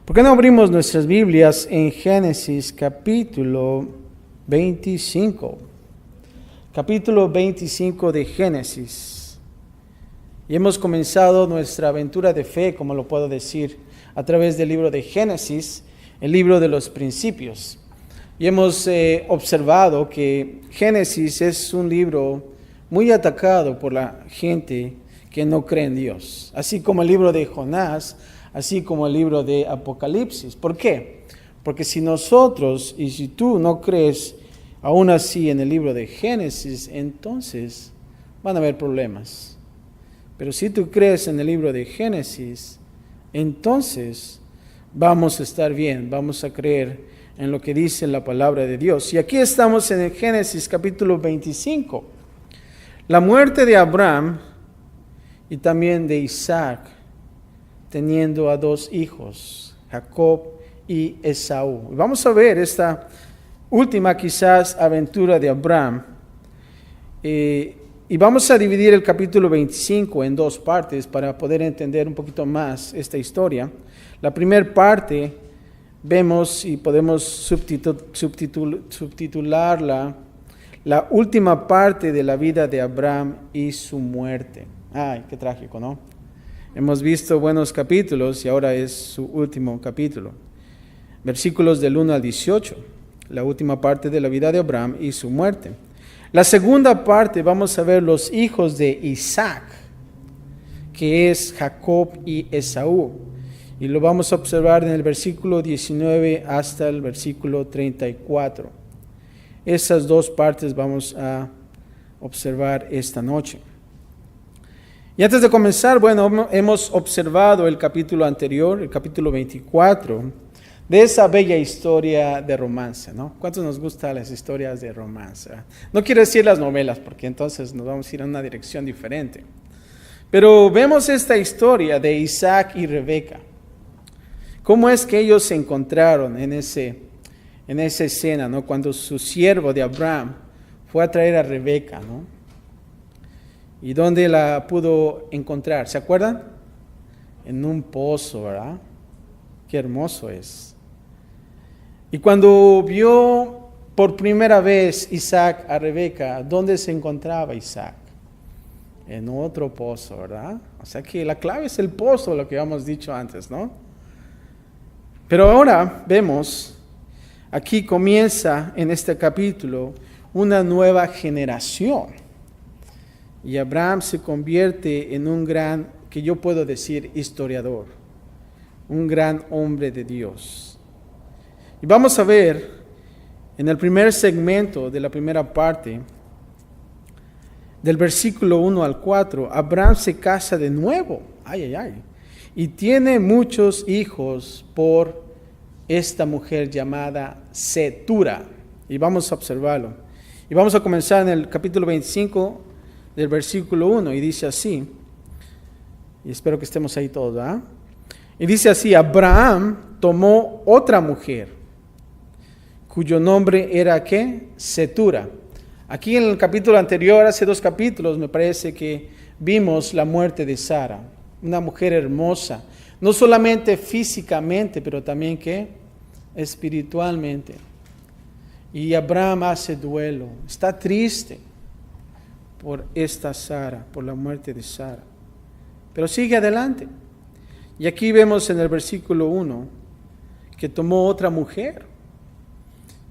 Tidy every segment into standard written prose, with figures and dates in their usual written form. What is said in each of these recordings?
¿Por qué no abrimos nuestras Biblias en Génesis capítulo 25? Capítulo 25 de Génesis. Y hemos comenzado nuestra aventura de fe, como lo puedo decir, a través del libro de Génesis, el libro de los principios. Y hemos observado que Génesis es un libro muy atacado por la gente que no cree en Dios, así como el libro de Jonás, así como el libro de Apocalipsis. ¿Por qué? Porque si nosotros y si tú no crees aún así en el libro de Génesis, entonces van a haber problemas. Pero si tú crees en el libro de Génesis, entonces vamos a estar bien, vamos a creer en lo que dice la palabra de Dios. Y aquí estamos en el Génesis capítulo 25. La muerte de Abraham y también de Isaac, teniendo a dos hijos, Jacob y Esaú. Vamos a ver esta última quizás aventura de Abraham. Y vamos a dividir el capítulo 25 en dos partes para poder entender un poquito más esta historia. La primera parte vemos y podemos subtitularla la última parte de la vida de Abraham y su muerte. Ay, qué trágico, ¿no? Hemos visto buenos capítulos y ahora es su último capítulo. Versículos del 1 al 18, la última parte de la vida de Abraham y su muerte. La segunda parte vamos a ver los hijos de Isaac, que es Jacob y Esaú. Y lo vamos a observar en el versículo 19 hasta el versículo 34. Esas dos partes vamos a observar esta noche. Y antes de comenzar, bueno, hemos observado el capítulo anterior, el capítulo 24, de esa bella historia de romance, ¿no? ¿Cuántos nos gustan las historias de romance? No quiero decir las novelas, porque entonces nos vamos a ir en una dirección diferente. Pero vemos esta historia de Isaac y Rebeca. ¿Cómo es que ellos se encontraron en esa escena, ¿no? Cuando su siervo de Abraham fue a traer a Rebeca, ¿no? ¿Y dónde la pudo encontrar? ¿Se acuerdan? En un pozo, ¿verdad? Qué hermoso es. Y cuando vio por primera vez Isaac a Rebeca, ¿dónde se encontraba Isaac? En otro pozo, ¿verdad? O sea que la clave es el pozo, lo que habíamos dicho antes, ¿no? Pero ahora vemos, aquí comienza en este capítulo una nueva generación. Y Abraham se convierte en un gran, que yo puedo decir, historiador, un gran hombre de Dios. Y vamos a ver en el primer segmento de la primera parte, del versículo 1 al 4, Abraham se casa de nuevo, y tiene muchos hijos por esta mujer llamada Setura. Y vamos a observarlo. Y vamos a comenzar en el capítulo 25, del versículo 1, y dice así, y espero que estemos ahí todos, ¿verdad? Y dice así: Abraham tomó otra mujer, cuyo nombre era, ¿qué? Setura. Aquí en el capítulo anterior, hace 2 capítulos, me parece que vimos la muerte de Sara, una mujer hermosa, no solamente físicamente, pero también, ¿qué? Espiritualmente. Y Abraham hace duelo, está triste por esta Sara, por la muerte de Sara. Pero sigue adelante. Y aquí vemos en el versículo 1 que tomó otra mujer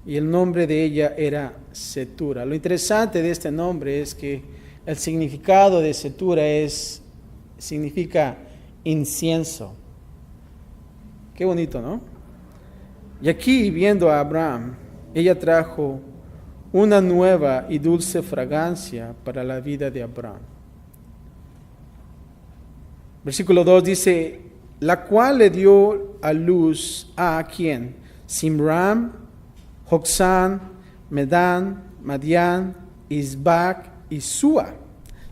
y el nombre de ella era Setura. Lo interesante de este nombre es que el significado de Setura significa incienso. Qué bonito, ¿no? Y aquí, viendo a Abraham, ella trajo una nueva y dulce fragancia para la vida de Abraham. Versículo 2 dice: la cual le dio a luz a ¿quién? Simram, Joksán, Medán, Madián, Isbac y Sua.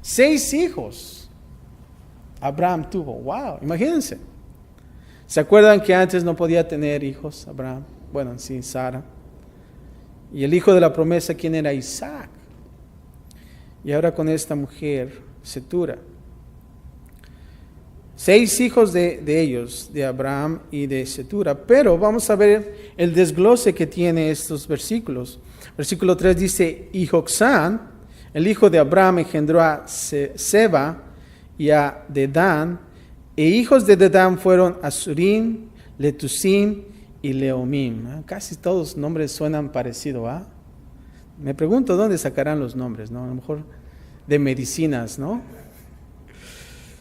6 hijos Abraham tuvo. Wow, imagínense. ¿Se acuerdan que antes no podía tener hijos Abraham? Bueno, sí, Sara. Y el hijo de la promesa, ¿quién era? Isaac. Y ahora con esta mujer, Setura. 6 hijos de ellos, de Abraham y de Setura. Pero vamos a ver el desglose que tiene estos versículos. Versículo 3 dice, y Joksán, el hijo de Abraham, engendró a Seba y a Dedán, e hijos de Dedán fueron Asurim, Letusim y Leomim. Casi todos los nombres suenan parecidos, ¿ah? Me pregunto dónde sacarán los nombres, ¿no? A lo mejor de medicinas, ¿no?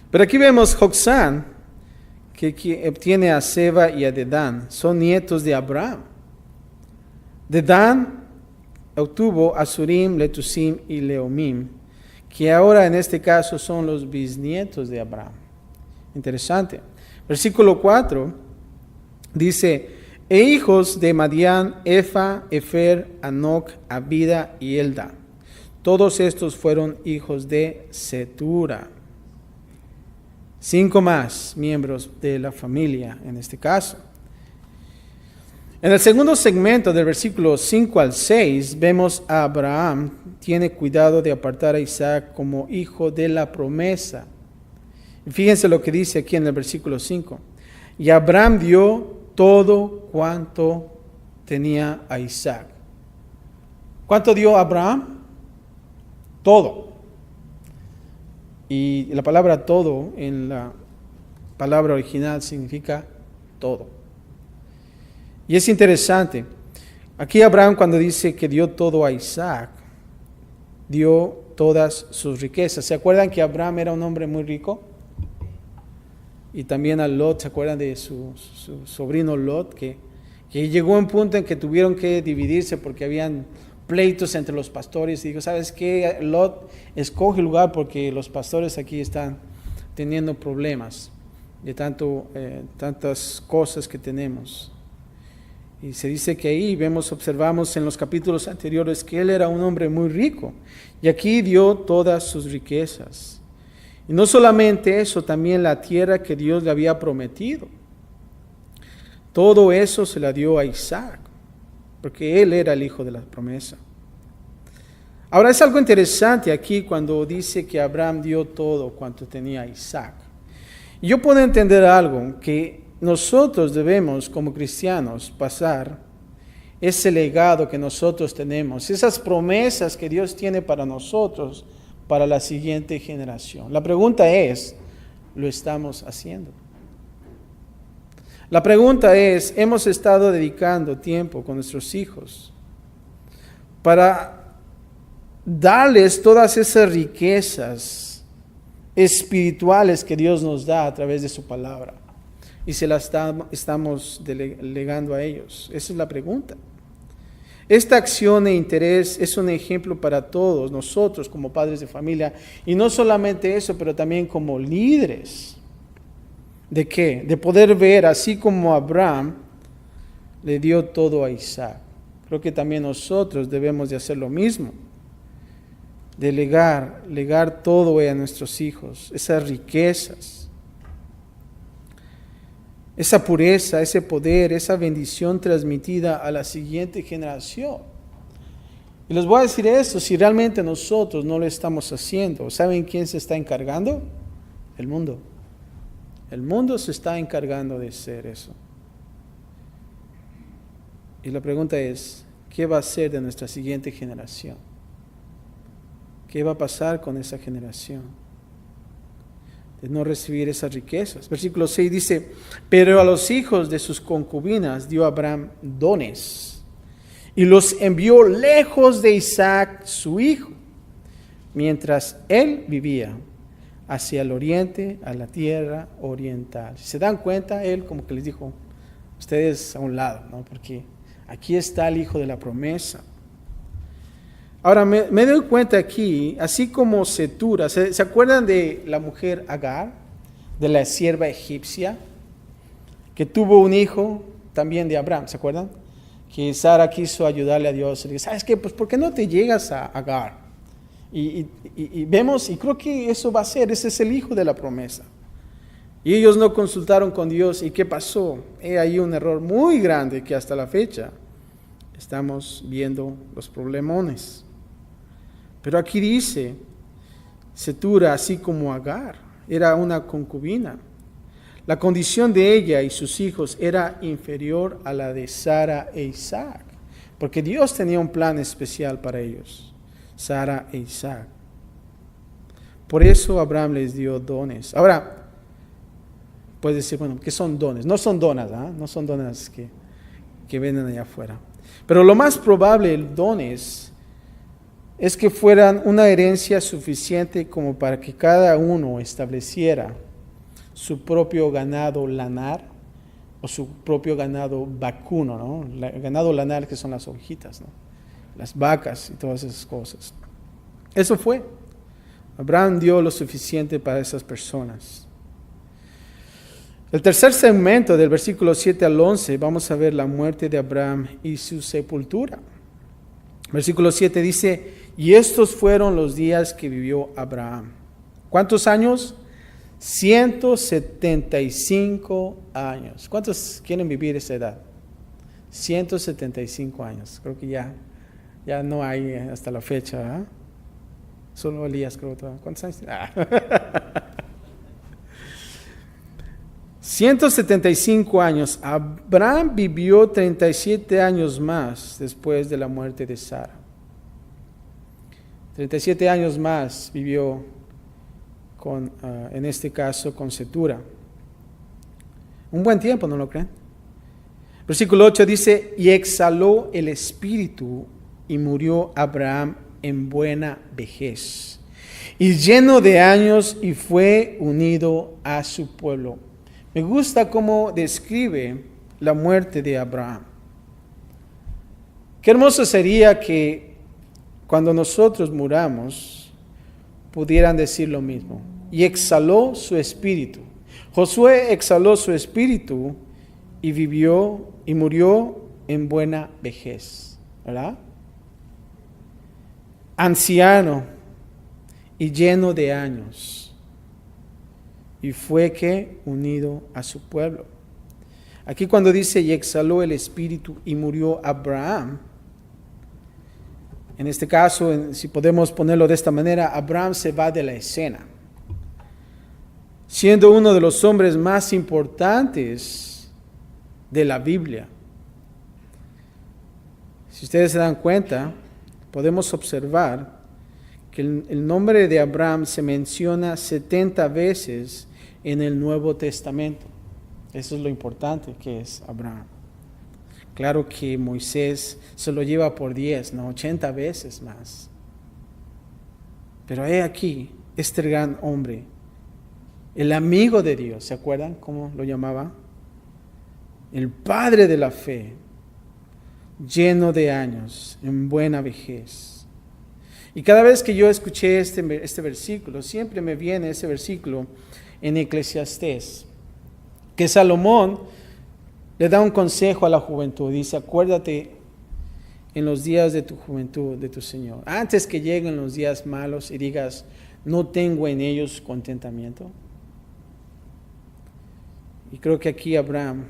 Pero aquí vemos Joksán, que obtiene a Seba y a Dedán. Son nietos de Abraham. Dedán obtuvo a Asurim, Letusim y Leomim, que ahora en este caso son los bisnietos de Abraham. Interesante. Versículo 4 dice, e hijos de Madián, Efa, Efer, Anoc, Abida y Elda. Todos estos fueron hijos de Setura. 5 más miembros de la familia en este caso. En el segundo segmento del versículo 5 al 6 vemos a Abraham tiene cuidado de apartar a Isaac como hijo de la promesa. Fíjense lo que dice aquí en el versículo 5. Y Abraham dio todo cuanto tenía a Isaac. ¿Cuánto dio Abraham? Todo. Y la palabra todo en la palabra original significa todo. Y es interesante. Aquí Abraham cuando dice que dio todo a Isaac, dio todas sus riquezas. ¿Se acuerdan que Abraham era un hombre muy rico? Y también a Lot, ¿se acuerdan de su sobrino Lot? Que llegó a un punto en que tuvieron que dividirse porque habían pleitos entre los pastores. Y dijo, ¿sabes qué? Lot, escoge el lugar porque los pastores aquí están teniendo problemas de tantas cosas que tenemos. Y se dice que ahí observamos en los capítulos anteriores que él era un hombre muy rico. Y aquí dio todas sus riquezas. Y no solamente eso, también la tierra que Dios le había prometido. Todo eso se la dio a Isaac, porque él era el hijo de la promesa. Ahora es algo interesante aquí cuando dice que Abraham dio todo cuanto tenía a Isaac. Y yo puedo entender algo, que nosotros debemos como cristianos pasar ese legado que nosotros tenemos, esas promesas que Dios tiene para nosotros, para la siguiente generación. La pregunta es, ¿lo estamos haciendo? La pregunta es, ¿hemos estado dedicando tiempo con nuestros hijos para darles todas esas riquezas espirituales que Dios nos da a través de su palabra? Y se las estamos delegando a ellos. Esa es la pregunta. Esta acción e interés es un ejemplo para todos nosotros como padres de familia. Y no solamente eso, pero también como líderes. ¿De qué? De poder ver, así como Abraham le dio todo a Isaac. Creo que también nosotros debemos de hacer lo mismo. De legar todo a nuestros hijos, esas riquezas. Esa pureza, ese poder, esa bendición transmitida a la siguiente generación. Y les voy a decir esto, si realmente nosotros no lo estamos haciendo, ¿saben quién se está encargando? El mundo. El mundo se está encargando de hacer eso. Y la pregunta es, ¿qué va a ser de nuestra siguiente generación? ¿Qué va a pasar con esa generación? De no recibir esas riquezas. Versículo 6 dice, pero a los hijos de sus concubinas dio Abraham dones y los envió lejos de Isaac su hijo, mientras él vivía hacia el oriente, a la tierra oriental. Si se dan cuenta, él como que les dijo, ustedes a un lado, ¿no? Porque aquí está el hijo de la promesa. Ahora, me doy cuenta aquí, así como Setura, ¿se acuerdan de la mujer Agar, de la sierva egipcia, que tuvo un hijo también de Abraham, ¿se acuerdan? Que Sara quiso ayudarle a Dios, y le dijo, ¿sabes qué? Pues, ¿por qué no te llegas a Agar? Y vemos, y creo que eso va a ser, ese es el hijo de la promesa. Y ellos no consultaron con Dios, ¿y qué pasó? Hay ahí un error muy grande que hasta la fecha estamos viendo los problemones. Pero aquí dice, Setura, así como Agar, era una concubina. La condición de ella y sus hijos era inferior a la de Sara e Isaac, porque Dios tenía un plan especial para ellos, Sara e Isaac. Por eso Abraham les dio dones. Ahora, puedes decir, bueno, ¿qué son dones? No son donas, ¿eh? No son donas que venden allá afuera. Pero lo más probable, el dones, es que fueran una herencia suficiente como para que cada uno estableciera su propio ganado lanar o su propio ganado vacuno, ¿no? Ganado lanar, que son las ovejitas, ¿no? Las vacas y todas esas cosas. Eso fue. Abraham dio lo suficiente para esas personas. El tercer segmento del versículo 7 al 11, vamos a ver la muerte de Abraham y su sepultura. Versículo 7 dice, y estos fueron los días que vivió Abraham. ¿Cuántos años? 175 años. ¿Cuántos quieren vivir esa edad? 175 años. Creo que ya no hay hasta la fecha. ¿Eh? Solo Elías, creo. ¿Cuántos años? 175 años. Abraham vivió 37 años más después de la muerte de Sara. 37 años más vivió en este caso con Setura. Un buen tiempo, ¿no lo creen? Versículo 8 dice, y exhaló el espíritu y murió Abraham en buena vejez, y lleno de años, y fue unido a su pueblo. Me gusta cómo describe la muerte de Abraham. Qué hermoso sería que cuando nosotros muramos pudieran decir lo mismo. Y exhaló su espíritu. Josué exhaló su espíritu y vivió y murió en buena vejez, ¿verdad? Anciano y lleno de años. Y fue que unido a su pueblo. Aquí cuando dice y exhaló el espíritu y murió Abraham, en este caso, si podemos ponerlo de esta manera, Abraham se va de la escena, siendo uno de los hombres más importantes de la Biblia. Si ustedes se dan cuenta, podemos observar que el nombre de Abraham se menciona 70 veces en el Nuevo Testamento. Eso es lo importante que es Abraham. Claro que Moisés se lo lleva por 10, no 80 veces más. Pero he aquí este gran hombre, el amigo de Dios, ¿se acuerdan cómo lo llamaba? El padre de la fe, lleno de años, en buena vejez. Y cada vez que yo escuché este versículo, siempre me viene ese versículo en Eclesiastés, que Salomón le da un consejo a la juventud. Dice, acuérdate en los días de tu juventud, de tu Señor. Antes que lleguen los días malos y digas, no tengo en ellos contentamiento. Y creo que aquí Abraham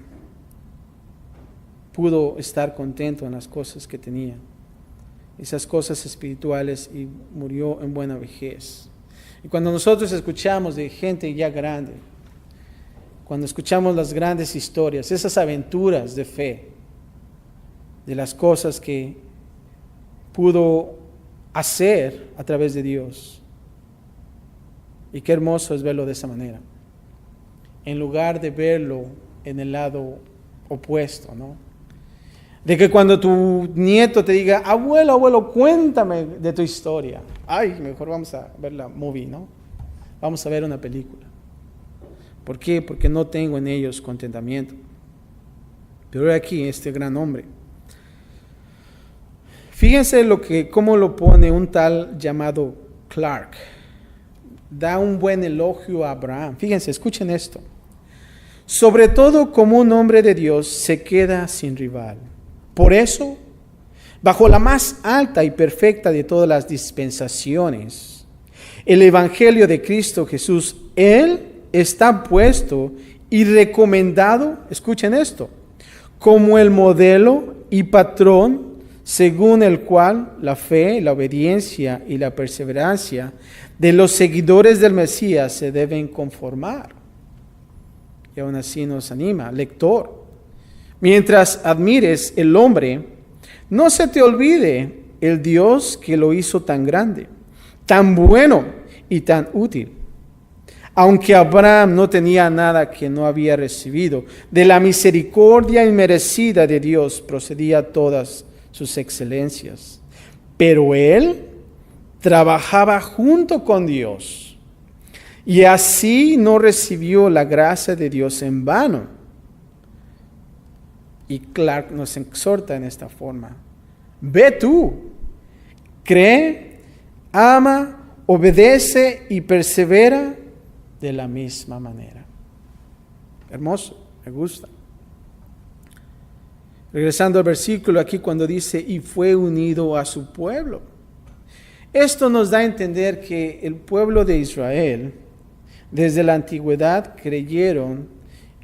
pudo estar contento en las cosas que tenía, esas cosas espirituales, y murió en buena vejez. Y cuando nosotros escuchamos de gente ya grande, cuando escuchamos las grandes historias, esas aventuras de fe, de las cosas que pudo hacer a través de Dios, y qué hermoso es verlo de esa manera, en lugar de verlo en el lado opuesto, ¿no? De que cuando tu nieto te diga, abuelo, cuéntame de tu historia. Ay, mejor vamos a ver la movie, ¿no? Vamos a ver una película. ¿Por qué? Porque no tengo en ellos contentamiento. Pero aquí este gran hombre. Fíjense cómo lo pone un tal llamado Clark. Da un buen elogio a Abraham. Fíjense, escuchen esto. Sobre todo como un hombre de Dios se queda sin rival. Por eso, bajo la más alta y perfecta de todas las dispensaciones, el Evangelio de Cristo Jesús, Él está puesto y recomendado, escuchen esto, como el modelo y patrón según el cual la fe, la obediencia y la perseverancia de los seguidores del Mesías se deben conformar. y aún así nos anima. Lector, mientras admires el hombre, no se te olvide el Dios que lo hizo tan grande, tan bueno y tan útil. Aunque Abraham no tenía nada que no había recibido, de la misericordia inmerecida de Dios procedía todas sus excelencias. Pero él trabajaba junto con Dios y así no recibió la gracia de Dios en vano. Y Clark nos exhorta en esta forma: ve tú, cree, ama, obedece y persevera de la misma manera. Hermoso, me gusta. Regresando al versículo aquí cuando dice, y fue unido a su pueblo. Esto nos da a entender que el pueblo de Israel, desde la antigüedad, creyeron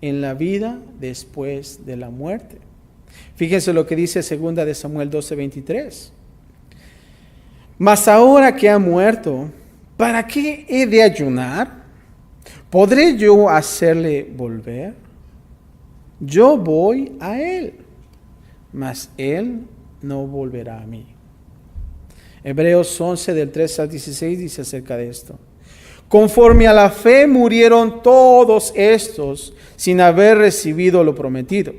en la vida después de la muerte. Fíjense lo que dice 2 de Samuel 12:23. Mas ahora que ha muerto, ¿para qué he de ayunar? ¿Podré yo hacerle volver? Yo voy a él, mas él no volverá a mí. Hebreos 11 del 3 al 16 dice acerca de esto. Conforme a la fe murieron todos estos sin haber recibido lo prometido,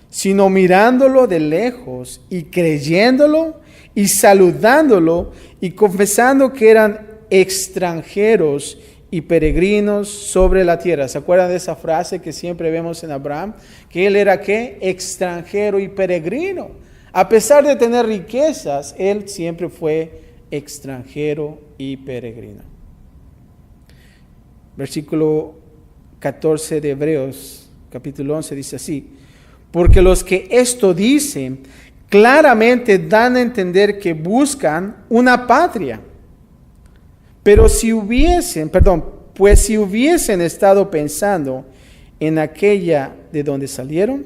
sino mirándolo de lejos y creyéndolo y saludándolo y confesando que eran extranjeros y peregrinos sobre la tierra. ¿Se acuerdan de esa frase que siempre vemos en Abraham? Que él era ¿qué? Extranjero y peregrino. A pesar de tener riquezas, él siempre fue extranjero y peregrino. Versículo 14 de Hebreos, capítulo 11, dice así: porque los que esto dicen claramente dan a entender que buscan una patria. Pues si hubiesen estado pensando en aquella de donde salieron,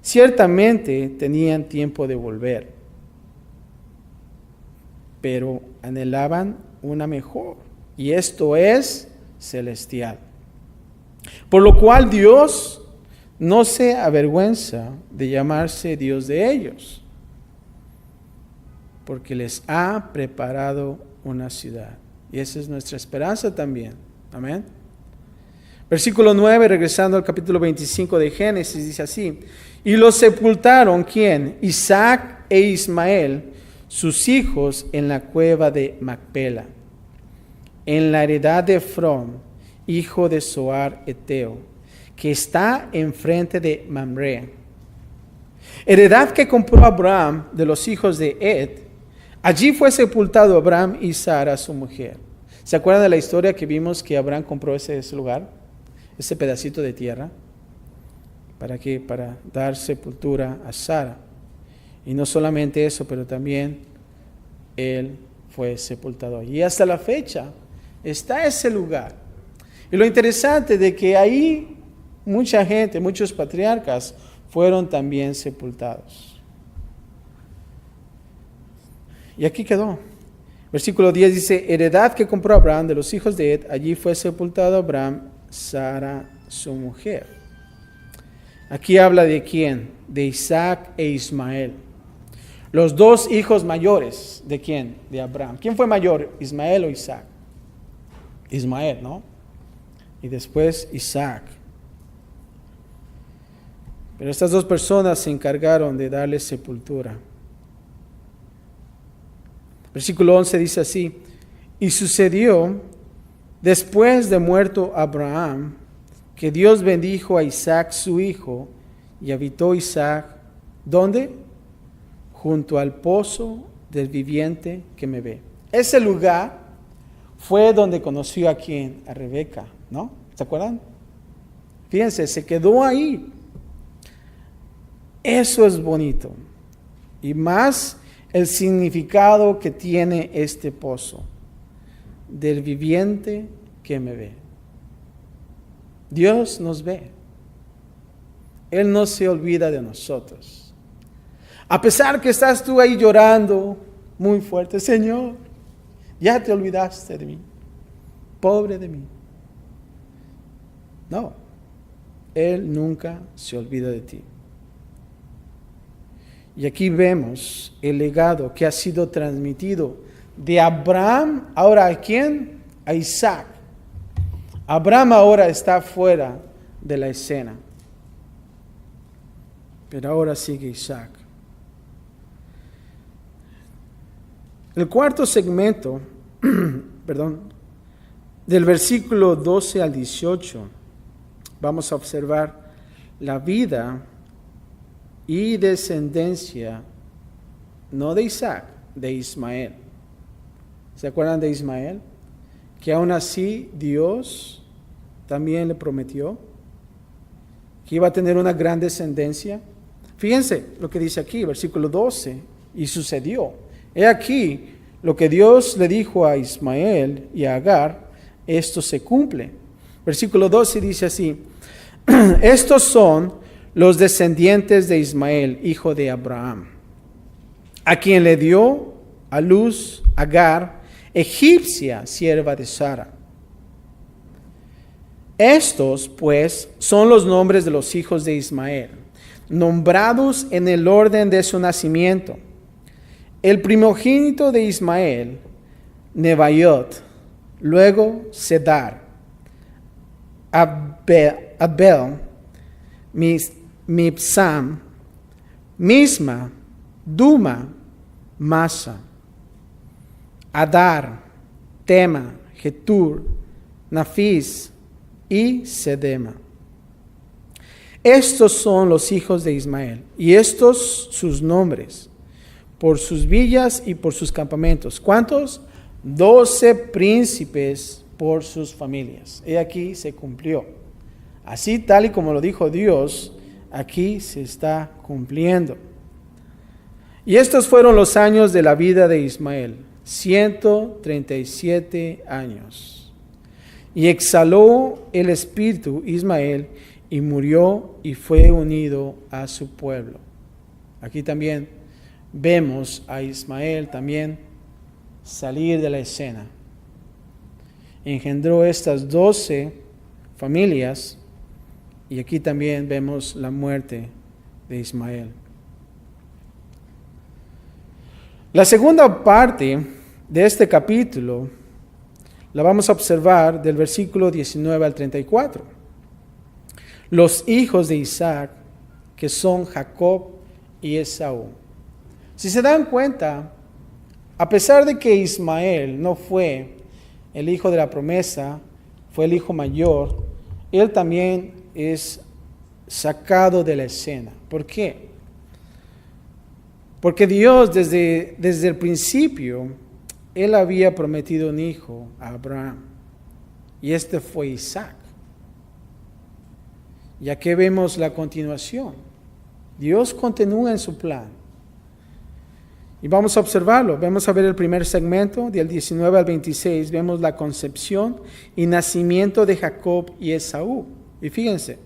ciertamente tenían tiempo de volver, pero anhelaban una mejor, y esto es celestial. Por lo cual Dios no se avergüenza de llamarse Dios de ellos, porque les ha preparado una ciudad. Y esa es nuestra esperanza también. Amén. Versículo 9, regresando al capítulo 25 de Génesis, dice así: y los sepultaron, ¿quién? Isaac e Ismael, sus hijos, en la cueva de Macpela, en la heredad de Efrón, hijo de Zoar Eteo, que está enfrente de Mamre. Heredad que compró Abraham de los hijos de Ed. Allí fue sepultado Abraham y Sara, su mujer. ¿Se acuerdan de la historia que vimos que Abraham compró ese lugar? Ese pedacito de tierra. ¿Para qué? Para dar sepultura a Sara. Y no solamente eso, pero también él fue sepultado allí. Y hasta la fecha está ese lugar. Y lo interesante de que ahí mucha gente, muchos patriarcas fueron también sepultados. Y aquí quedó. Versículo 10 dice: heredad que compró Abraham de los hijos de Ed, allí fue sepultado Abraham, Sara su mujer. Aquí habla de quién, de Isaac e Ismael. Los dos hijos mayores, ¿de quién? De Abraham. ¿Quién fue mayor, Ismael o Isaac? Ismael, ¿no? Y después Isaac. Pero estas dos personas se encargaron de darle sepultura. Versículo 11 dice así: y sucedió después de muerto Abraham, que Dios bendijo a Isaac su hijo, y habitó Isaac, ¿dónde? Junto al pozo del viviente que me ve. Ese lugar fue donde conoció a quién, a Rebeca, ¿no? ¿Se acuerdan? Fíjense, se quedó ahí. Eso es bonito. Y más el significado que tiene este pozo, del viviente que me ve. Dios nos ve. Él no se olvida de nosotros. A pesar que estás tú ahí llorando muy fuerte: Señor, ya te olvidaste de mí, pobre de mí. No, Él nunca se olvida de ti. Y aquí vemos el legado que ha sido transmitido de Abraham, ahora ¿a quién? A Isaac. Abraham ahora está fuera de la escena, pero ahora sigue Isaac. El cuarto segmento, del versículo 12 al 18, vamos a observar la vida y descendencia, no de Isaac, de Ismael. ¿Se acuerdan de Ismael? Que aún así Dios también le prometió que iba a tener una gran descendencia. Fíjense lo que dice aquí, versículo 12, y sucedió. He aquí lo que Dios le dijo a Ismael y a Agar, esto se cumple. Versículo 12 dice así, estos son los descendientes de Ismael, hijo de Abraham, a quien le dio a luz Agar, egipcia, sierva de Sara. Estos, pues, son los nombres de los hijos de Ismael, nombrados en el orden de su nacimiento. El primogénito de Ismael, Nebaiot, luego Sedar, Abel, Mibsam, Misma, Duma, Masa, Adar, Tema, Getur, Nafis y Sedema. Estos son los hijos de Ismael, y estos sus nombres, por sus villas y por sus campamentos. ¿Cuántos? 12 príncipes por sus familias. Y aquí se cumplió. Así tal y como lo dijo Dios, aquí se está cumpliendo. Y estos fueron los años de la vida de Ismael, 137 años. Y exhaló el espíritu Ismael y murió y fue unido a su pueblo. Aquí también vemos a Ismael también salir de la escena. Engendró estas 12 familias y aquí también vemos la muerte de Ismael. La segunda parte de este capítulo la vamos a observar del versículo 19 al 34. Los hijos de Isaac, que son Jacob y Esaú. Si se dan cuenta, a pesar de que Ismael no fue el hijo de la promesa, fue el hijo mayor, él también es sacado de la escena. ¿Por qué? Porque Dios desde el principio, Él había prometido un hijo a Abraham, y este fue Isaac. Y aquí vemos la continuación. Dios continúa en su plan. Y vamos a observarlo. Vamos a ver el primer segmento, del 19 al 26. Vemos la concepción y nacimiento de Jacob y Esaú. Y fíjense,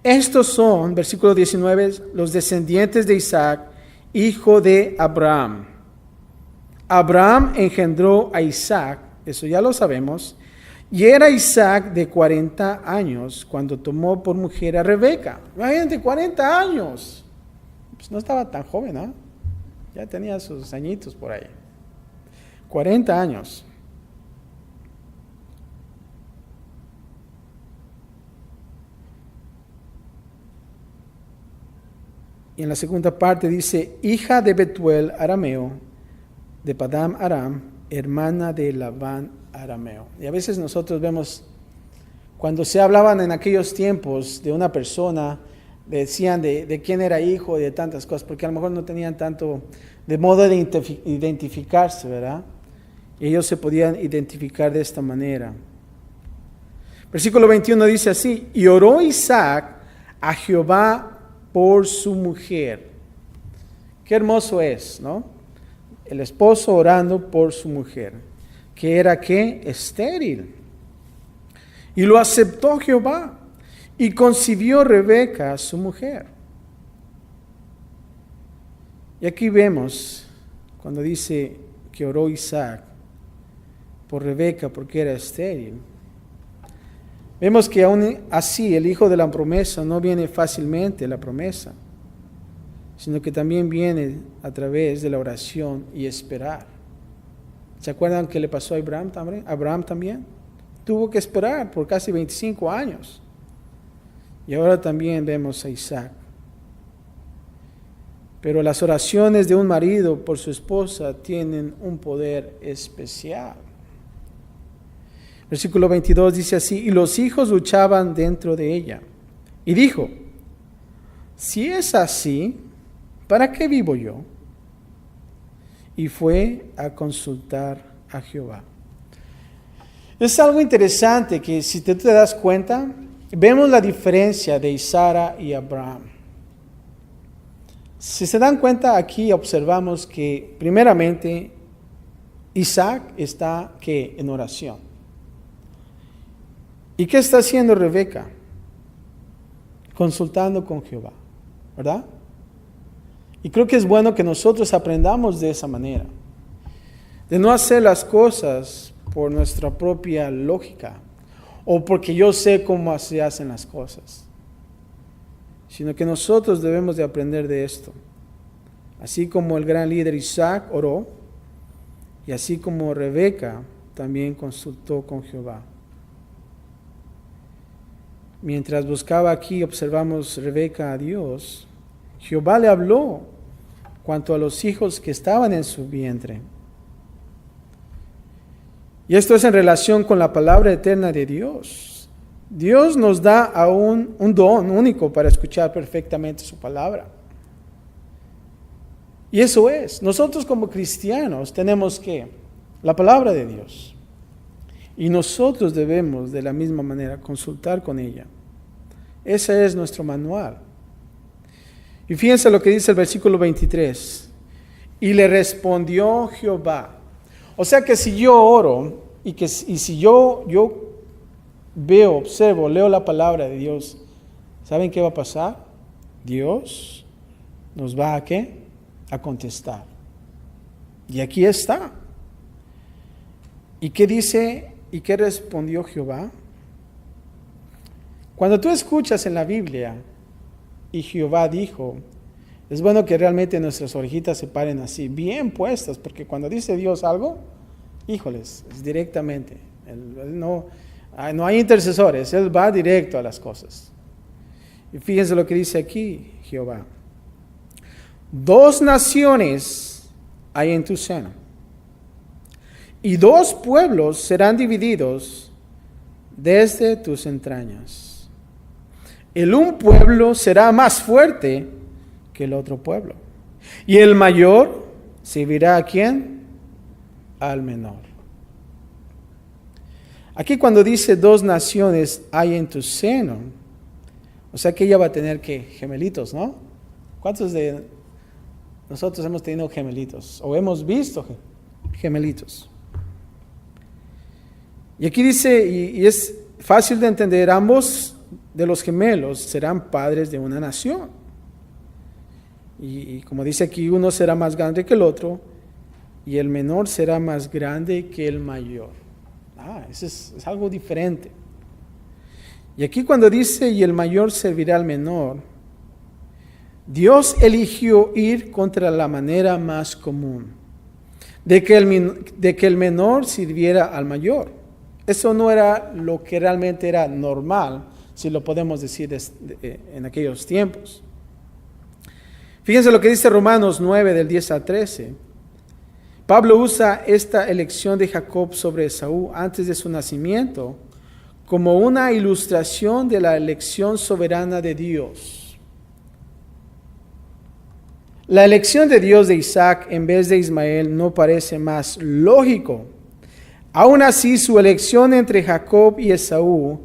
estos son, versículo 19, los descendientes de Isaac, hijo de Abraham. Abraham engendró a Isaac, eso ya lo sabemos, y era Isaac de 40 años cuando tomó por mujer a Rebeca. Imagínate, 40 años. Pues no estaba tan joven, ¿no? Ya tenía sus añitos por ahí. 40 años. Y en la segunda parte dice, hija de Betuel arameo, de Padam Aram, hermana de Labán arameo. Y a veces nosotros vemos, cuando se hablaban en aquellos tiempos de una persona, decían de quién era hijo y de tantas cosas, porque a lo mejor no tenían tanto de modo de identificarse, ¿verdad? Y ellos se podían identificar de esta manera. Versículo 21 dice así, y oró Isaac a Jehová por su mujer. Qué hermoso es, ¿no? El esposo orando por su mujer, que era ¿qué? Estéril. Y lo aceptó Jehová, y concibió Rebeca, su mujer. Y aquí vemos, cuando dice que oró Isaac por Rebeca porque era estéril, Vemos que aún así el hijo de la promesa no viene fácilmente la promesa, sino que también viene a través de la oración y esperar. ¿Se acuerdan qué le pasó a Abraham también? Abraham también tuvo que esperar por casi 25 años. Y ahora también vemos a Isaac. Pero las oraciones de un marido por su esposa tienen un poder especial. Versículo 22 dice así: y los hijos luchaban dentro de ella. Y dijo: si es así, ¿para qué vivo yo? Y fue a consultar a Jehová. Es algo interesante que, si te das cuenta, vemos la diferencia de Sara y Abraham. Si se dan cuenta, aquí observamos que primeramente Isaac está en oración. ¿Y qué está haciendo Rebeca? Consultando con Jehová, ¿verdad? Y creo que es bueno que nosotros aprendamos de esa manera, de no hacer las cosas por nuestra propia lógica o porque yo sé cómo se hacen las cosas, sino que nosotros debemos de aprender de esto. Así como el gran líder Isaac oró, y así como Rebeca también consultó con Jehová. Mientras buscaba aquí, observamos Rebeca a Dios. Jehová le habló cuanto a los hijos que estaban en su vientre. Y esto es en relación con la palabra eterna de Dios. Dios nos da aún un don único para escuchar perfectamente su palabra. Y eso es, nosotros como cristianos tenemos la palabra de Dios. Y nosotros debemos de la misma manera consultar con ella. Ese es nuestro manual. Y fíjense lo que dice el versículo 23. Y le respondió Jehová. O sea que si yo oro y si yo veo, observo, leo la palabra de Dios, ¿saben qué va a pasar? Dios nos va a ¿qué? A contestar. Y aquí está. ¿Y qué dice? ¿Y qué respondió Jehová? Cuando tú escuchas en la Biblia, y Jehová dijo, es bueno que realmente nuestras orejitas se paren así, bien puestas, porque cuando dice Dios algo, híjoles, es directamente. No hay intercesores, Él va directo a las cosas. Y fíjense lo que dice aquí Jehová. 2 naciones hay en tu seno, y 2 pueblos serán divididos desde tus entrañas. El un pueblo será más fuerte que el otro pueblo, y el mayor servirá ¿a quién? Al menor. Aquí cuando dice 2 naciones hay en tu seno, o sea que ella va a tener que gemelitos, ¿no? ¿Cuántos de nosotros hemos tenido gemelitos o hemos visto gemelitos? Y aquí dice, y es fácil de entender, ambos de los gemelos serán padres de una nación. Y como dice aquí, uno será más grande que el otro, y el menor será más grande que el mayor. Eso es algo diferente. Y aquí cuando dice, y el mayor servirá al menor, Dios eligió ir contra la manera más común, de que el menor sirviera al mayor. Eso no era lo que realmente era normal, si lo podemos decir en aquellos tiempos. Fíjense lo que dice Romanos 9, del 10 al 13. Pablo usa esta elección de Jacob sobre Esaú antes de su nacimiento como una ilustración de la elección soberana de Dios. La elección de Dios de Isaac en vez de Ismael no parece más lógico. Aún así, su elección entre Jacob y Esaú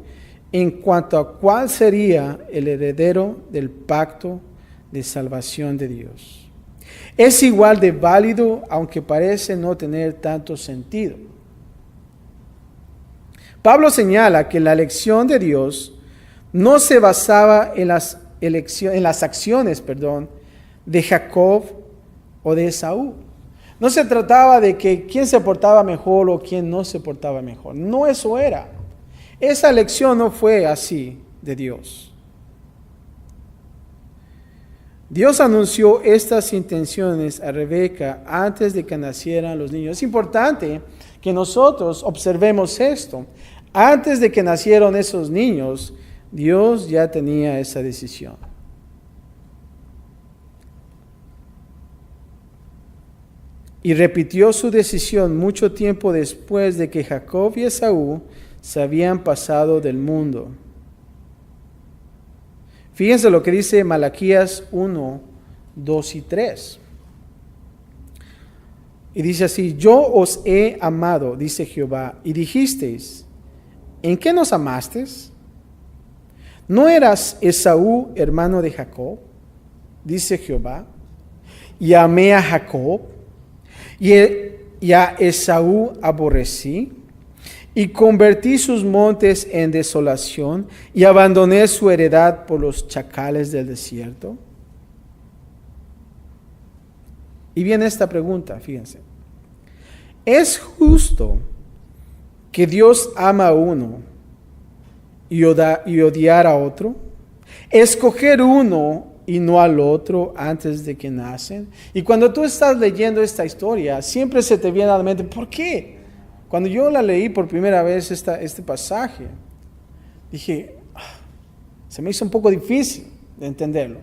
en cuanto a cuál sería el heredero del pacto de salvación de Dios es igual de válido, aunque parece no tener tanto sentido. Pablo señala que la elección de Dios no se basaba en las acciones de Jacob o de Esaú. No se trataba de que quién se portaba mejor o quién no se portaba mejor. No eso era. Esa elección no fue así de Dios. Dios anunció estas intenciones a Rebeca antes de que nacieran los niños. Es importante que nosotros observemos esto. Antes de que nacieron esos niños, Dios ya tenía esa decisión. Y repitió su decisión mucho tiempo después de que Jacob y Esaú se habían pasado del mundo. Fíjense lo que dice Malaquías 1, 2 y 3. Y dice así: yo os he amado, dice Jehová, y dijisteis, ¿en qué nos amasteis? ¿No eras Esaú hermano de Jacob? Dice Jehová, y amé a Jacob, y a Esaú aborrecí, y convertí sus montes en desolación, y abandoné su heredad por los chacales del desierto. Y viene esta pregunta, fíjense. ¿Es justo que Dios ama a uno y odiar a otro? ¿Escoger uno y no al otro antes de que nacen? Y cuando tú estás leyendo esta historia, siempre se te viene a la mente, ¿por qué? Cuando yo la leí por primera vez este pasaje, dije, se me hizo un poco difícil de entenderlo.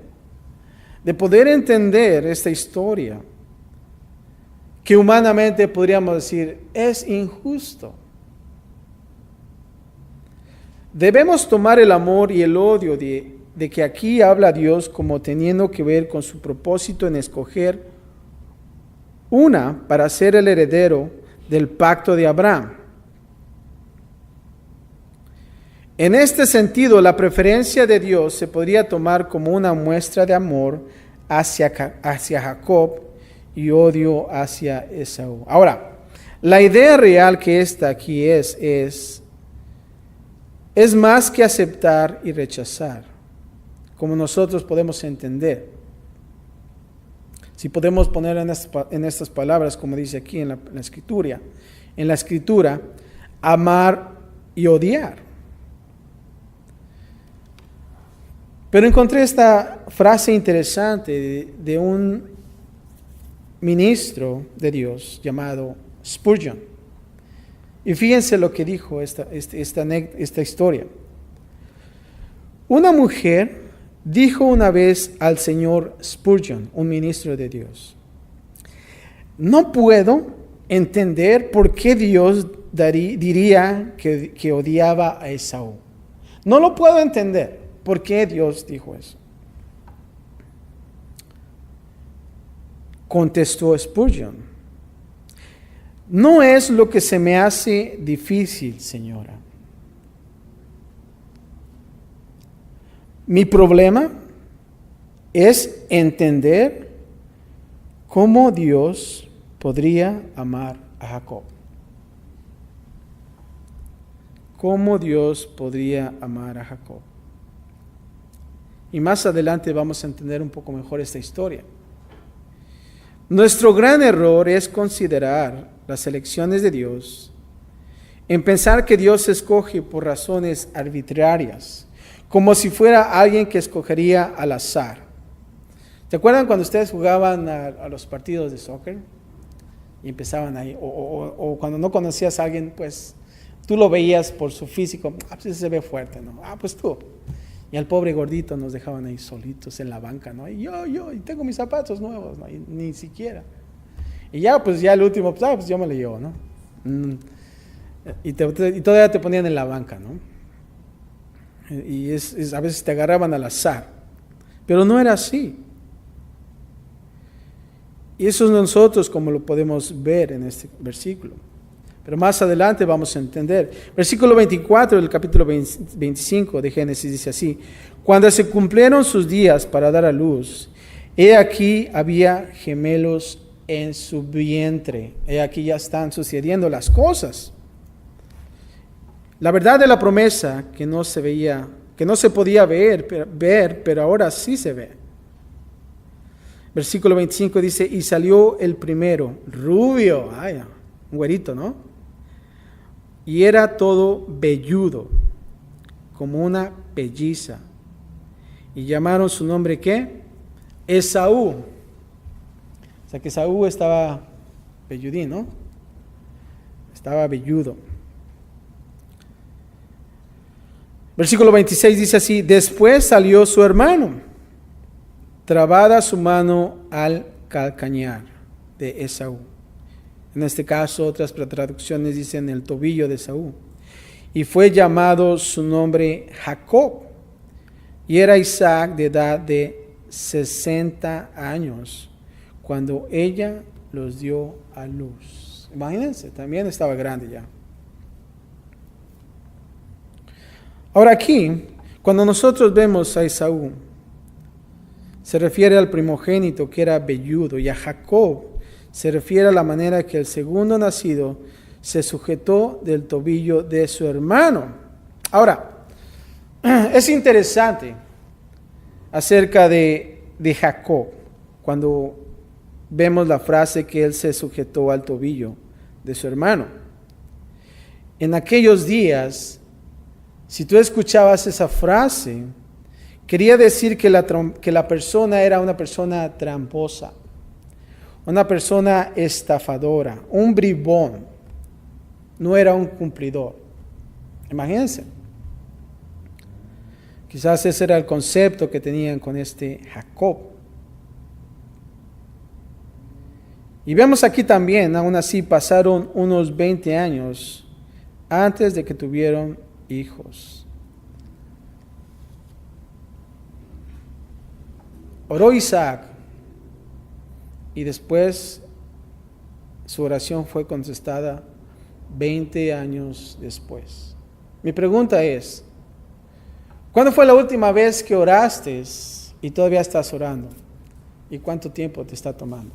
De poder entender esta historia, que humanamente podríamos decir, es injusto. Debemos tomar el amor y el odio de que aquí habla Dios como teniendo que ver con su propósito en escoger una para ser el heredero del pacto de Abraham. En este sentido, la preferencia de Dios se podría tomar como una muestra de amor hacia Jacob y odio hacia Esaú. Ahora, la idea real que está aquí es más que aceptar y rechazar, como nosotros podemos entender. Si podemos poner en estas palabras, como dice aquí en la escritura, amar y odiar. Pero encontré esta frase interesante de un ministro de Dios llamado Spurgeon. Y fíjense lo que dijo esta historia. Una mujer dijo una vez al señor Spurgeon, un ministro de Dios: no puedo entender por qué Dios diría que odiaba a Esaú. No lo puedo entender. ¿Por qué Dios dijo eso? Contestó Spurgeon: no es lo que se me hace difícil, señora. Mi problema es entender cómo Dios podría amar a Jacob. ¿Cómo Dios podría amar a Jacob? Y más adelante vamos a entender un poco mejor esta historia. Nuestro gran error es considerar las elecciones de Dios en pensar que Dios escoge por razones arbitrarias, como si fuera alguien que escogería al azar. ¿Se acuerdan cuando ustedes jugaban a los partidos de soccer? Y empezaban ahí, o cuando no conocías a alguien, pues tú lo veías por su físico, pues se ve fuerte, ¿no? Pues tú. Y al pobre gordito nos dejaban ahí solitos en la banca, ¿no? Y y tengo mis zapatos nuevos, ¿no? Y ni siquiera. Y ya el último, pues yo me lo llevo, ¿no? Y todavía te ponían en la banca, ¿no? Y a veces te agarraban al azar. Pero no era así. Y eso es nosotros como lo podemos ver en este versículo. Pero más adelante vamos a entender. Versículo 24 del capítulo 25 de Génesis dice así: cuando se cumplieron sus días para dar a luz, he aquí había gemelos en su vientre. He aquí ya están sucediendo las cosas. La verdad de la promesa que no se podía ver, pero ahora sí se ve. Versículo 25 dice: y salió el primero, rubio, un güerito, ¿no? Y era todo velludo, como una pelliza. Y llamaron su nombre, ¿qué? Esaú. O sea que Esaú estaba velludín, ¿no? Estaba velludo. Versículo 26 dice así: después salió su hermano, trabada su mano al calcañar de Esaú. En este caso, otras traducciones dicen el tobillo de Esaú. Y fue llamado su nombre Jacob. Y era Isaac de edad de 60 años cuando ella los dio a luz. Imagínense, también estaba grande ya. Ahora aquí, cuando nosotros vemos a Esaú, se refiere al primogénito que era velludo, y a Jacob se refiere a la manera que el segundo nacido se sujetó del tobillo de su hermano. Ahora, es interesante acerca de Jacob, cuando vemos la frase que él se sujetó al tobillo de su hermano. En aquellos días, si tú escuchabas esa frase, quería decir que la persona era una persona tramposa, una persona estafadora, un bribón, no era un cumplidor. Imagínense. Quizás ese era el concepto que tenían con este Jacob. Y vemos aquí también, aún así pasaron unos 20 años antes de que tuvieron hijos. Oró Isaac y después su oración fue contestada 20 años después. Mi pregunta es, ¿cuándo fue la última vez que oraste y todavía estás orando? ¿Y cuánto tiempo te está tomando?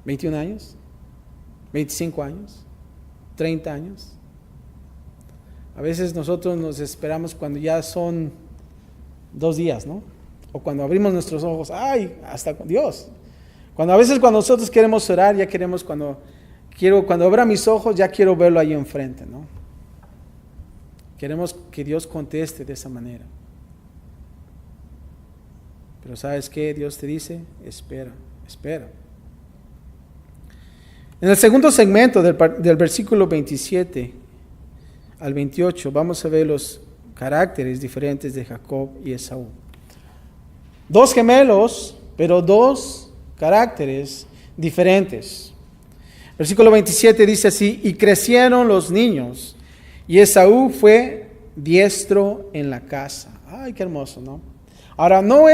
¿21 años? ¿25 años? ¿30 años? A veces nosotros nos esperamos cuando ya son 2 días, ¿no? O cuando abrimos nuestros ojos, ¡ay! Hasta con Dios. Cuando nosotros queremos orar, ya queremos cuando abra mis ojos, ya quiero verlo ahí enfrente, ¿no? Queremos que Dios conteste de esa manera. Pero ¿sabes qué? Dios te dice, espera. En el segundo segmento del versículo 27 al 28, vamos a ver los caracteres diferentes de Jacob y Esaú. 2 gemelos, pero 2 caracteres diferentes. Versículo 27 dice así: y crecieron los niños, y Esaú fue diestro en la casa. Ay, qué hermoso, ¿no? Ahora, no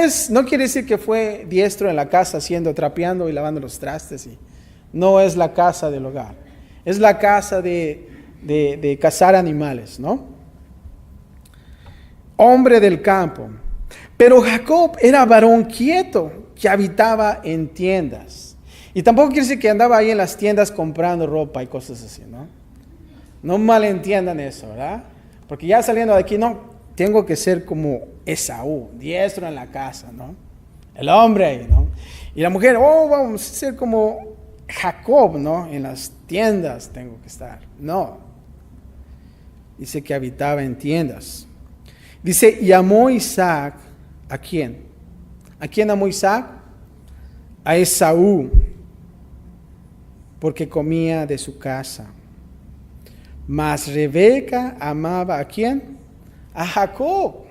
quiere decir que fue diestro en la casa haciendo, trapeando y lavando los trastes. No es la casa del hogar. Es la casa de cazar animales, ¿no? Hombre del campo. Pero Jacob era varón quieto que habitaba en tiendas. Y tampoco quiere decir que andaba ahí en las tiendas comprando ropa y cosas así, ¿no? No malentiendan eso, ¿verdad? Porque ya saliendo de aquí, no, tengo que ser como Esaú, diestro en la casa, ¿no? El hombre ahí, ¿no? Y la mujer, vamos a ser como Jacob, ¿no? En las tiendas tengo que estar. No. Dice que habitaba en tiendas. Dice, y amó Isaac, ¿a quién? ¿A quién amó Isaac? A Esaú, porque comía de su casa. Mas Rebeca amaba ¿a quién? A Jacob.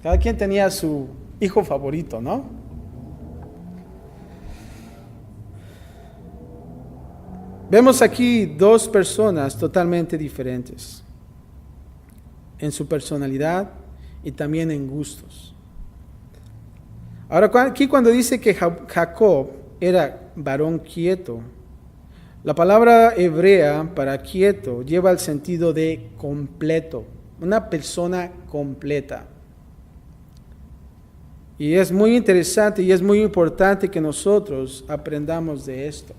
Cada quien tenía su hijo favorito, ¿no? Vemos aquí 2 personas totalmente diferentes en su personalidad y también en gustos. Ahora, aquí cuando dice que Jacob era varón quieto, la palabra hebrea para quieto lleva el sentido de completo, una persona completa. Y es muy interesante y es muy importante que nosotros aprendamos de esto.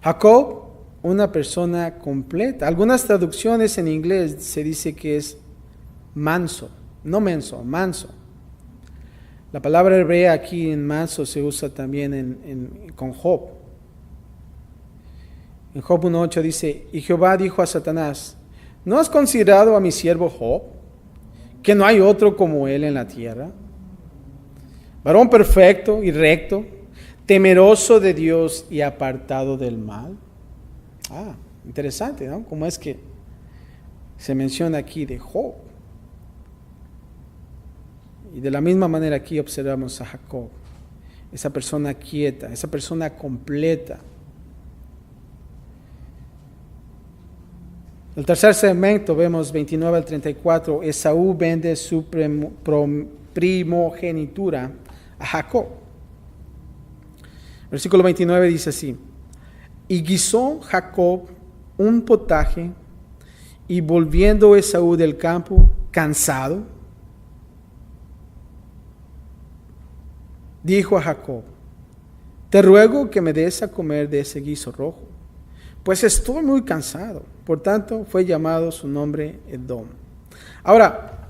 Jacob, una persona completa. Algunas traducciones en inglés se dice que es manso, no menso, manso. La palabra hebrea aquí en manso se usa también con Job. En Job 1:8 dice, y Jehová dijo a Satanás, ¿no has considerado a mi siervo Job, que no hay otro como él en la tierra? Varón perfecto y recto, temeroso de Dios y apartado del mal. Interesante, ¿no? ¿Cómo es que se menciona aquí de Job? Y de la misma manera aquí observamos a Jacob, esa persona quieta, esa persona completa. El tercer segmento vemos 29 al 34, Esaú vende su primogenitura a Jacob. Versículo 29 dice así, y guisó Jacob un potaje, y volviendo Esaú del campo, cansado, dijo a Jacob, te ruego que me des a comer de ese guiso rojo, pues estoy muy cansado. Por tanto, fue llamado su nombre Edom. Ahora,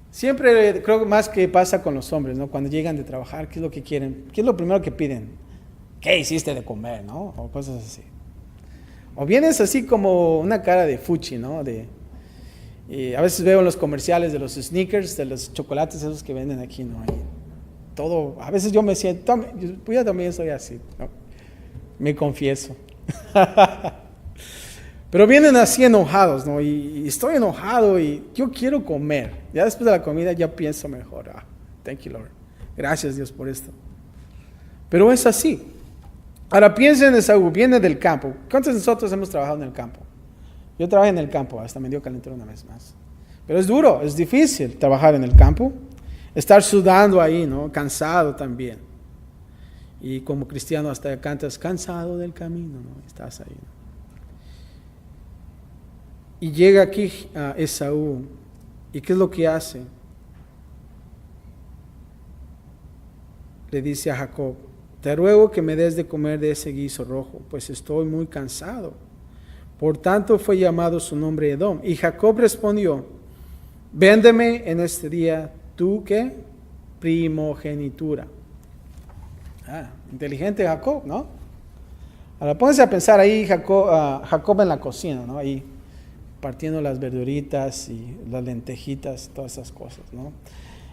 siempre creo más que pasa con los hombres, ¿no? Cuando llegan de trabajar, ¿qué es lo que quieren? ¿Qué es lo primero que piden? ¿Qué hiciste de comer, no? O cosas así. O vienes así como una cara de fuchi, ¿no? A veces veo en los comerciales de los sneakers, de los chocolates esos que venden aquí, ¿no? Y todo, a veces yo me siento, yo también soy así, ¿no? Me confieso. Pero vienen así enojados, ¿no? Y estoy enojado y yo quiero comer. Ya después de la comida ya pienso mejor. Thank you, Lord. Gracias, Dios, por esto. Pero es así. Ahora piensen en Esaú, viene del campo. ¿Cuántos de nosotros hemos trabajado en el campo? Yo trabajé en el campo, hasta me dio calentura una vez más. Pero es duro, es difícil trabajar en el campo. Estar sudando ahí, ¿no? Cansado también. Y como cristiano hasta cantas, cansado del camino, ¿no? Estás ahí, ¿no? Y llega aquí a Esaú. ¿Y qué es lo que hace? Le dice a Jacob, te ruego que me des de comer de ese guiso rojo, pues estoy muy cansado. Por tanto fue llamado su nombre Edom. Y Jacob respondió, véndeme en este día tu, ¿qué? Primogenitura. Inteligente Jacob, ¿no? Ahora pónganse a pensar ahí Jacob en la cocina, ¿no? Ahí partiendo las verduritas y las lentejitas, todas esas cosas, ¿no?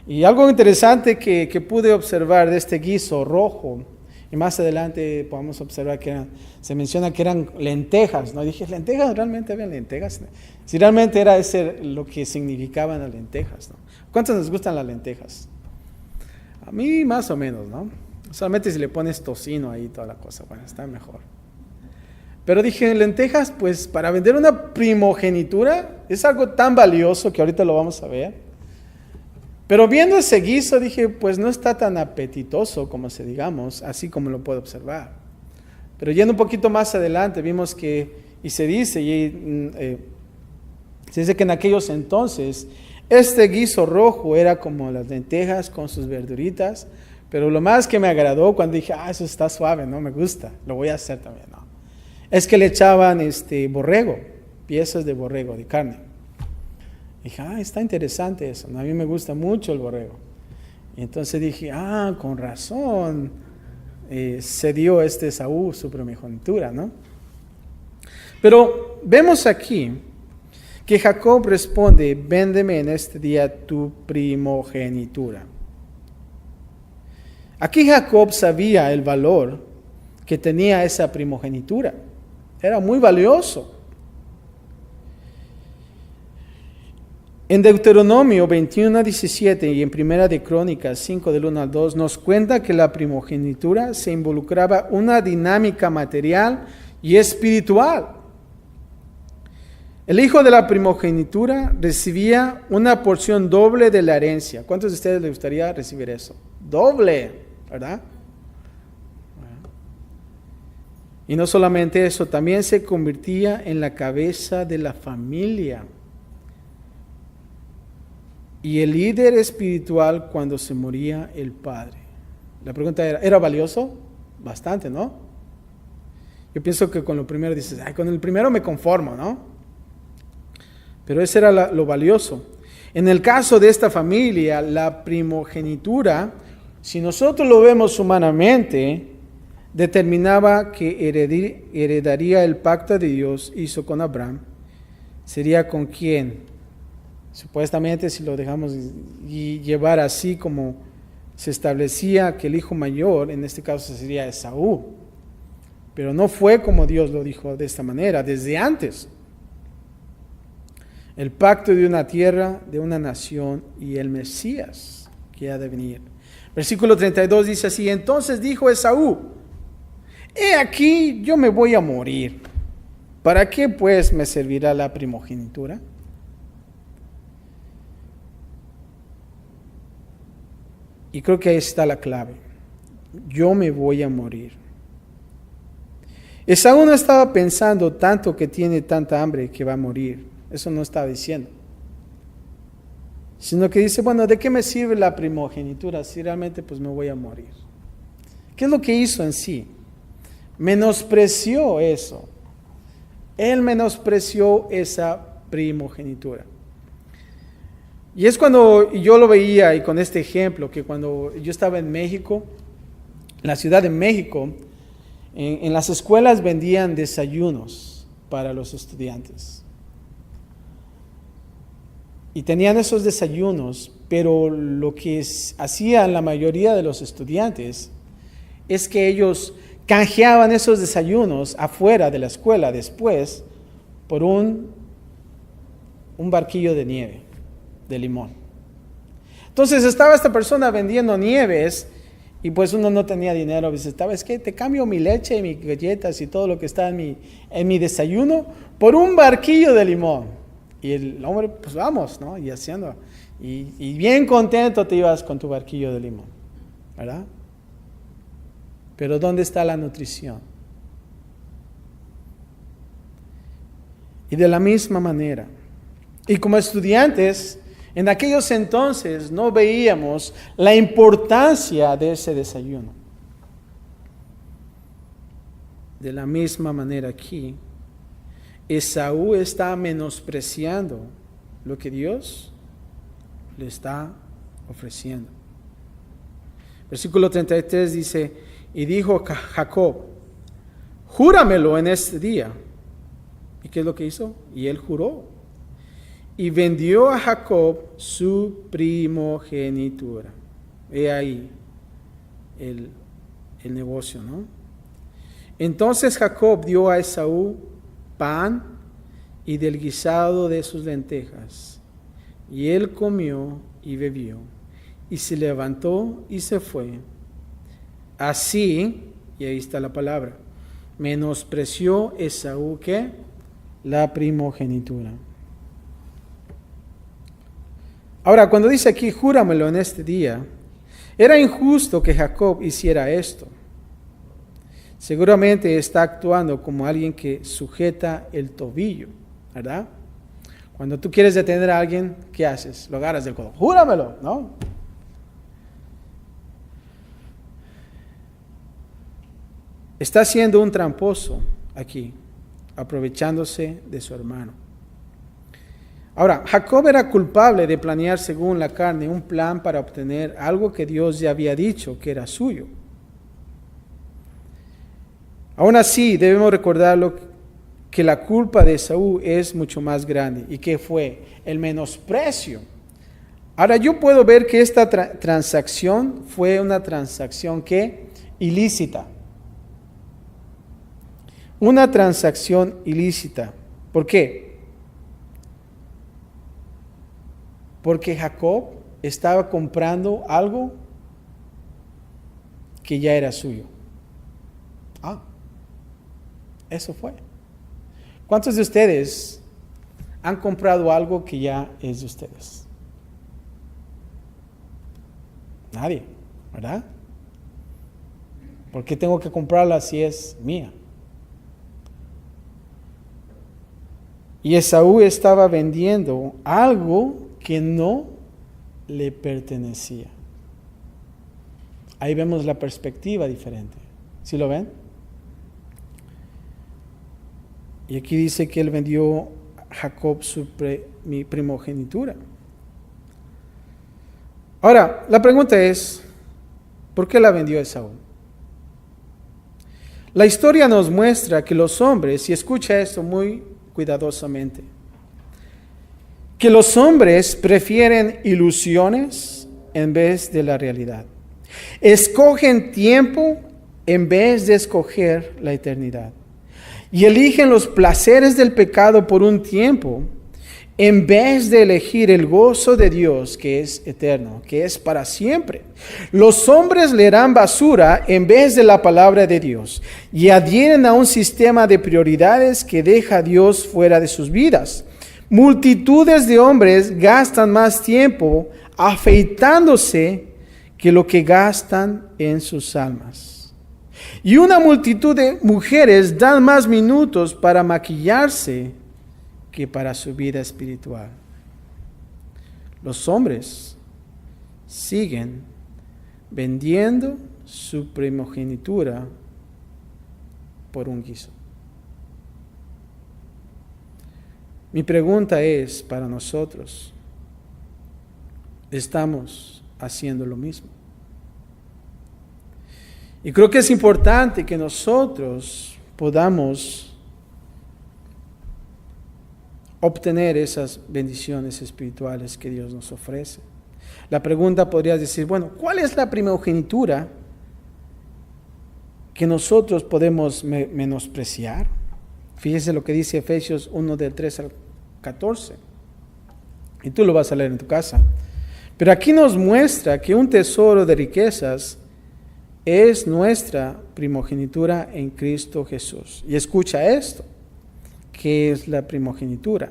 Y algo interesante que pude observar de este guiso rojo, y más adelante podemos observar que se menciona que eran lentejas, ¿no? Y dije, ¿lentejas? ¿Realmente había lentejas? Si realmente era ese lo que significaban las lentejas, ¿no? ¿Cuántos nos gustan las lentejas? A mí más o menos, ¿no? Solamente si le pones tocino ahí toda la cosa, bueno, está mejor. Pero dije, lentejas, pues para vender una primogenitura es algo tan valioso que ahorita lo vamos a ver. Pero viendo ese guiso dije, pues no está tan apetitoso como se digamos, así como lo puedo observar. Pero yendo un poquito más adelante vimos que, y se dice que en aquellos entonces este guiso rojo era como las lentejas con sus verduritas, pero lo más que me agradó cuando dije, eso está suave, no me gusta, lo voy a hacer también, ¿no? Es que le echaban borrego, piezas de borrego, de carne. Dije, está interesante eso, ¿no? A mí me gusta mucho el borrego. Y entonces dije, con razón, se dio Esaú su primogenitura, ¿no? Pero vemos aquí que Jacob responde, véndeme en este día tu primogenitura. Aquí Jacob sabía el valor que tenía esa primogenitura. Era muy valioso. En Deuteronomio 21:17 y en Primera de Crónicas 5 del 1 al 2 nos cuenta que la primogenitura se involucraba una dinámica material y espiritual. El hijo de la primogenitura recibía una porción doble de la herencia. ¿Cuántos de ustedes les gustaría recibir eso? Doble, ¿verdad? Y no solamente eso, también se convertía en la cabeza de la familia y el líder espiritual cuando se moría el padre. La pregunta ¿era valioso? Bastante, ¿no? Yo pienso que con lo primero dices, con el primero me conformo, ¿no? Pero ese era lo valioso. En el caso de esta familia, la primogenitura, si nosotros lo vemos humanamente, determinaba que heredaría el pacto de Dios hizo con Abraham, sería con quien, supuestamente si lo dejamos y llevar así como se establecía que el hijo mayor, en este caso sería Esaú, pero no fue como Dios lo dijo de esta manera, desde antes. El pacto de una tierra, de una nación y el Mesías que ha de venir. Versículo 32 dice así: entonces dijo Esaú: he aquí, yo me voy a morir. ¿Para qué pues me servirá la primogenitura? Y creo que ahí está la clave. Yo me voy a morir. Esaú no estaba pensando tanto que tiene tanta hambre que va a morir. Eso no estaba diciendo. Sino que dice, bueno, ¿de qué me sirve la primogenitura si realmente pues me voy a morir? ¿Qué es lo que hizo en sí? Menospreció eso. Él menospreció esa primogenitura. Y es cuando yo lo veía, y con este ejemplo, que cuando yo estaba en México, en la Ciudad de México, en las escuelas vendían desayunos para los estudiantes. Y tenían esos desayunos, pero lo que hacían la mayoría de los estudiantes es que ellos canjeaban esos desayunos afuera de la escuela después por un barquillo de nieve, de limón. Entonces estaba esta persona vendiendo nieves y pues uno no tenía dinero. Dice, ¿sabes qué? Te cambio mi leche y mis galletas y todo lo que está en mi desayuno por un barquillo de limón. Y el hombre, pues vamos, ¿no? Y haciendo. Y bien contento te ibas con tu barquillo de limón, ¿verdad? Pero ¿dónde está la nutrición? Y de la misma manera. Y como estudiantes, en aquellos entonces no veíamos la importancia de ese desayuno. De la misma manera aquí, Esaú está menospreciando lo que Dios le está ofreciendo. Versículo 33 dice, y dijo Jacob, júramelo en este día. ¿Y qué es lo que hizo? Y él juró. Y vendió a Jacob su primogenitura. He ahí el negocio, ¿no? Entonces Jacob dio a Esaú pan y del guisado de sus lentejas. Y él comió y bebió. Y se levantó y se fue. Así, y ahí está la palabra, menospreció Esaú, ¿qué? La primogenitura. Ahora, cuando dice aquí, júramelo en este día, era injusto que Jacob hiciera esto. Seguramente está actuando como alguien que sujeta el tobillo, ¿verdad? Cuando tú quieres detener a alguien, ¿qué haces? Lo agarras del codo. Júramelo, ¿no? Está siendo un tramposo aquí, aprovechándose de su hermano. Ahora, Jacob era culpable de planear según la carne un plan para obtener algo que Dios ya había dicho que era suyo. Aún así, debemos recordarlo que la culpa de Esaú es mucho más grande. ¿Y qué fue? El menosprecio. Ahora, yo puedo ver que esta transacción fue una transacción que ilícita. Una transacción ilícita. ¿Por qué? Porque Jacob estaba comprando algo que ya era suyo. Eso fue. ¿Cuántos de ustedes han comprado algo que ya es de ustedes? Nadie, ¿verdad? ¿Por qué tengo que comprarla si es mía? Y Esaú estaba vendiendo algo que no le pertenecía. Ahí vemos la perspectiva diferente. ¿Sí lo ven? Y aquí dice que él vendió a Jacob mi primogenitura. Ahora, la pregunta es, ¿por qué la vendió Esaú? La historia nos muestra que los hombres, y escucha esto muy cuidadosamente, que los hombres prefieren ilusiones en vez de la realidad. Escogen tiempo en vez de escoger la eternidad. Y eligen los placeres del pecado por un tiempo en vez de elegir el gozo de Dios que es eterno, que es para siempre. Los hombres leerán basura en vez de la palabra de Dios y adhieren a un sistema de prioridades que deja a Dios fuera de sus vidas. Multitudes de hombres gastan más tiempo afeitándose que lo que gastan en sus almas. Y una multitud de mujeres dan más minutos para maquillarse que para su vida espiritual. Los hombres siguen vendiendo su primogenitura por un guiso. Mi pregunta es para nosotros, ¿estamos haciendo lo mismo? Y creo que es importante que nosotros podamos obtener esas bendiciones espirituales que Dios nos ofrece. La pregunta podría decir, bueno, ¿cuál es la primogenitura que nosotros podemos menospreciar? Fíjese lo que dice Efesios 1 del 3 al 14. Y tú lo vas a leer en tu casa. Pero aquí nos muestra que un tesoro de riquezas es nuestra primogenitura en Cristo Jesús. Y escucha esto, ¿qué es la primogenitura?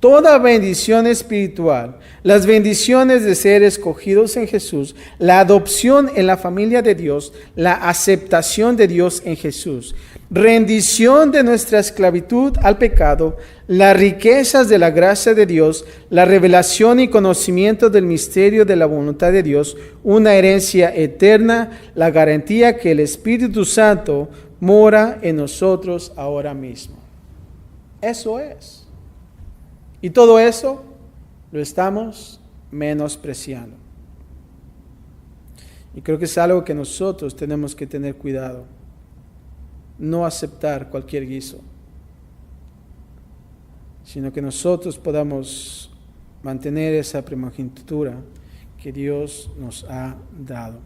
Toda bendición espiritual, las bendiciones de ser escogidos en Jesús, la adopción en la familia de Dios, la aceptación de Dios en Jesús, rendición de nuestra esclavitud al pecado, las riquezas de la gracia de Dios, la revelación y conocimiento del misterio de la voluntad de Dios, una herencia eterna, la garantía que el Espíritu Santo mora en nosotros ahora mismo. Eso es. Y todo eso lo estamos menospreciando. Y creo que es algo que nosotros tenemos que tener cuidado. No aceptar cualquier guiso, sino que nosotros podamos mantener esa primogenitura que Dios nos ha dado.